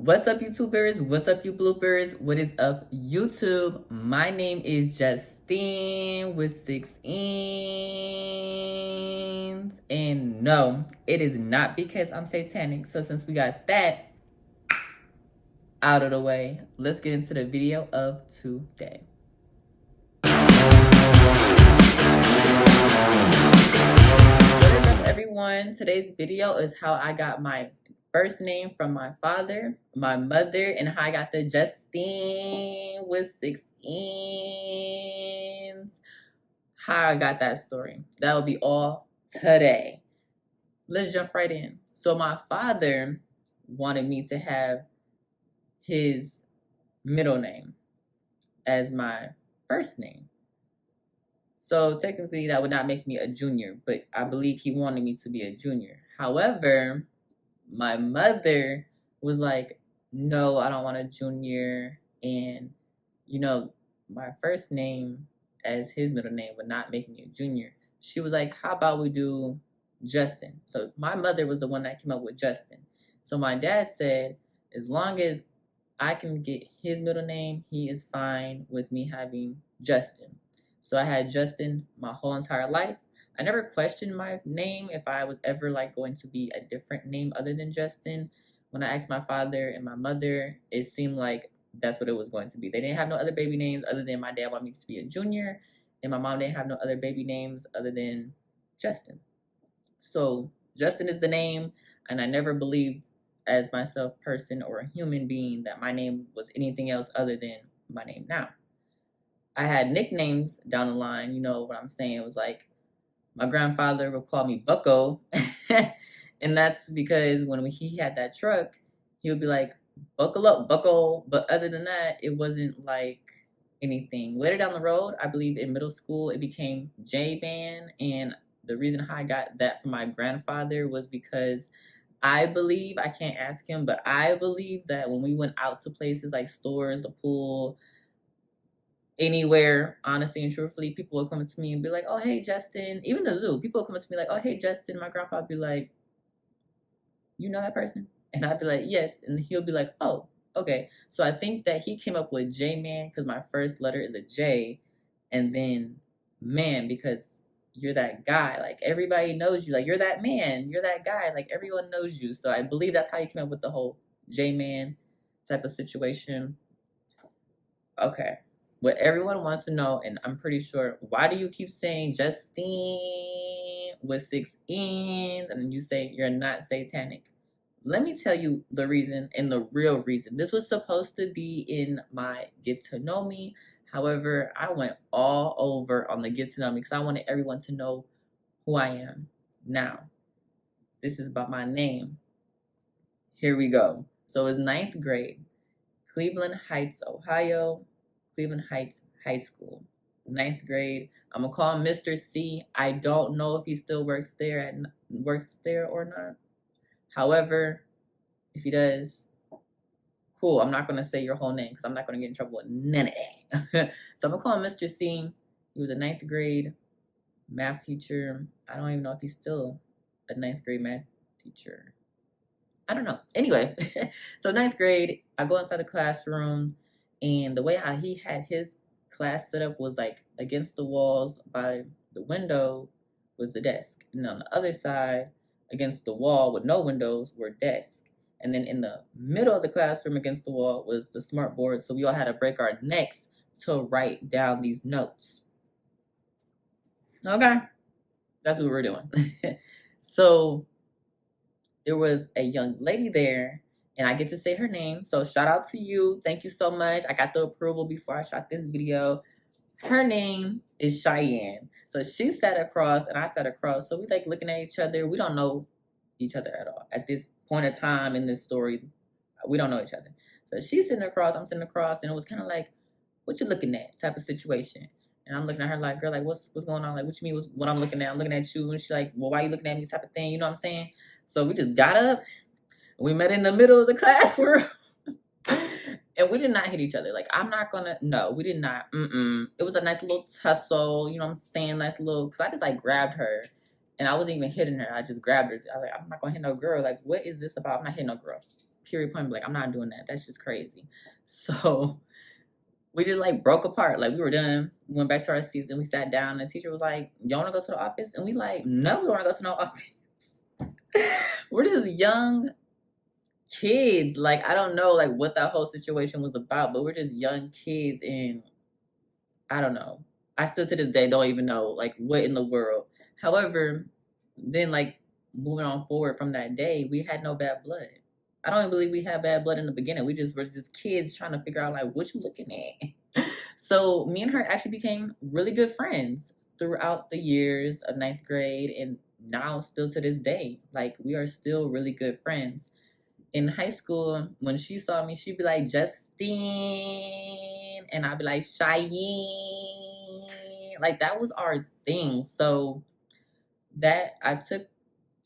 What's up, YouTubers? What's up, you bloopers? What is up, YouTube? My name is Justine with 6 N's. And no, it is not because I'm satanic. So since we got that out of the way, let's get into the video of today. What is up, everyone? Today's video is how I got my first name from my father, my mother, and how I got the Justine with 6 N's. How I got that story. That will be all today. Let's jump right in. So my father wanted me to have his middle name as my first name. So technically that would not make me a junior, but I believe he wanted me to be a junior. However, my mother was like, no, I don't want a junior. And, my first name as his middle name would not make me a junior. She was like, how about we do Justin? So my mother was the one that came up with Justin. So my dad said, as long as I can get his middle name, he is fine with me having Justin. So I had Justin my whole entire life. I never questioned my name if I was ever going to be a different name other than Justin. When I asked my father and my mother, it seemed like that's what it was going to be. They didn't have no other baby names other than my dad wanted me to be a junior, and my mom didn't have no other baby names other than Justin. So Justin is the name, and I never believed as myself, person, or a human being that my name was anything else other than my name now. I had nicknames down the line, you know what I'm saying? It was like my grandfather would call me Bucko. And that's because when he had that truck, he would be like, buckle up, Bucko. But other than that, it wasn't like anything. Later down the road, I believe in middle school, it became J-Man. And the reason how I got that from my grandfather was because I believe, I can't ask him, but I believe that when we went out to places like stores, the pool, anywhere, honestly and truthfully, people would come to me and be like, oh, hey, Justin. Even the zoo, people would come to me like, oh, hey, Justin. My grandpa would be like, you know that person? And I'd be like, yes. And he'll be like, oh, okay. So I think that he came up with J-Man because my first letter is a J. And then man, because you're that guy. Like, everybody knows you. Like, you're that man. You're that guy. Like, everyone knows you. So I believe that's how he came up with the whole J-Man type of situation. Okay. What everyone wants to know, and I'm pretty sure, why do you keep saying Justine with 6 N's and then you say you're not satanic? Let me tell you the reason and the real reason. This was supposed to be in my Get to Know Me. However, I went all over on the Get to Know Me because I wanted everyone to know who I am. Now, this is about my name. Here we go. So it's 9th grade, Cleveland Heights, Ohio. Cleveland Heights High School, 9th grade. I'm gonna call him Mr. C. I don't know if he still works there or not. However, if he does, cool. I'm not gonna say your whole name because I'm not gonna get in trouble with none of that. So I'm gonna call him Mr. C. He was a 9th grade math teacher. I don't even know if he's still a 9th grade math teacher. I don't know. Anyway, so 9th grade, I go inside the classroom. And the way how he had his class set up was like against the walls by the window was the desk. And on the other side, against the wall with no windows, were desks. And then in the middle of the classroom against the wall was the smart board. So we all had to break our necks to write down these notes. Okay. That's what we were doing. So there was a young lady there, and I get to say her name. So shout out to you. Thank you so much. I got the approval before I shot this video. Her name is Cheyenne. So she sat across and I sat across. So we looking at each other. We don't know each other at all. At this point in time in this story, we don't know each other. So she's sitting across, I'm sitting across, and it was kind of like, what you looking at type of situation. And I'm looking at her like, girl, what's going on? Like, what you mean what I'm looking at? I'm looking at you. And she's like, well, why are you looking at me type of thing? You know what I'm saying? So we just got up. We met in the middle of the classroom. And we did not hit each other. Like, no, we did not. It was a nice little tussle, you know what I'm saying? Nice little, because I just grabbed her. And I wasn't even hitting her. I just grabbed her. I was like, I'm not going to hit no girl. Like, what is this about? I'm not hitting no girl. period point, like, I'm not doing that. That's just crazy. So we just like broke apart. Like we were done, we went back to our seats and we sat down. And the teacher was like, "Y'all want to go to the office?" And we like, "No, we don't want to go to no office." We're just young kids. Like I don't know like what that whole situation was about, but we're just young kids and I don't know. I still to this day don't even know like what in the world. However, then like moving on forward from that day, we had no bad blood. I don't even believe we had bad blood in the beginning. We just were just kids trying to figure out like what you looking at. So me and her actually became really good friends throughout the years of ninth grade and now still to this day. Like we are still really good friends. In high school, when she saw me, she'd be like, Justine, and I'd be like, Cheyenne. Like that was our thing. So that I took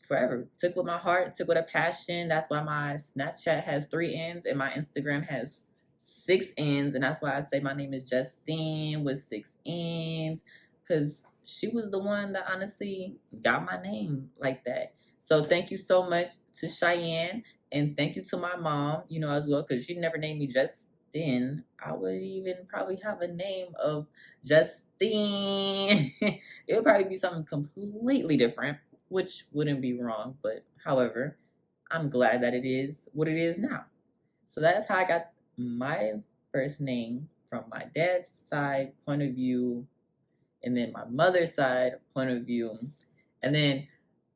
forever. Took with my heart, took with a passion. That's why my Snapchat has 3 N's and my Instagram has 6 N's. And that's why I say my name is Justine with 6 N's. Because she was the one that honestly got my name like that. So thank you so much to Cheyenne. And thank you to my mom, you know, as well, because she never named me Justin. I would even probably have a name of Justine. It would probably be something completely different, which wouldn't be wrong. But however, I'm glad that it is what it is now. So that's how I got my first name from my dad's side point of view, and then my mother's side point of view, and then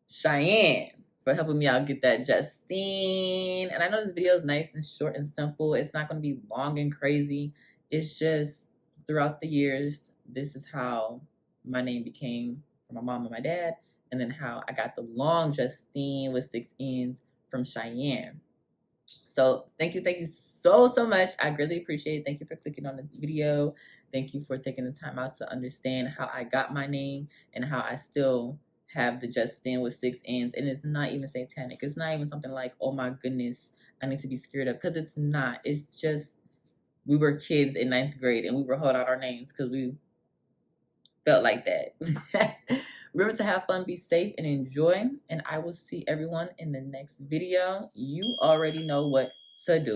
Cheyenne for helping me out get that Justine. And I know this video is nice and short and simple. It's not going to be long and crazy. It's just throughout the years, this is how my name became from my mom and my dad, and then how I got the long Justine with 6 N's from Cheyenne. So thank you so much. I greatly appreciate it. Thank you for clicking on this video. Thank you for taking the time out to understand how I got my name and how I still have the Justine with 6 N's. And it's not even satanic. It's not even something like, oh my goodness, I need to be scared of. Because it's not. It's just we were kids in 9th grade and we were holding out our names because we felt like that. Remember to have fun, be safe, and enjoy. And I will see everyone in the next video. You already know what to do.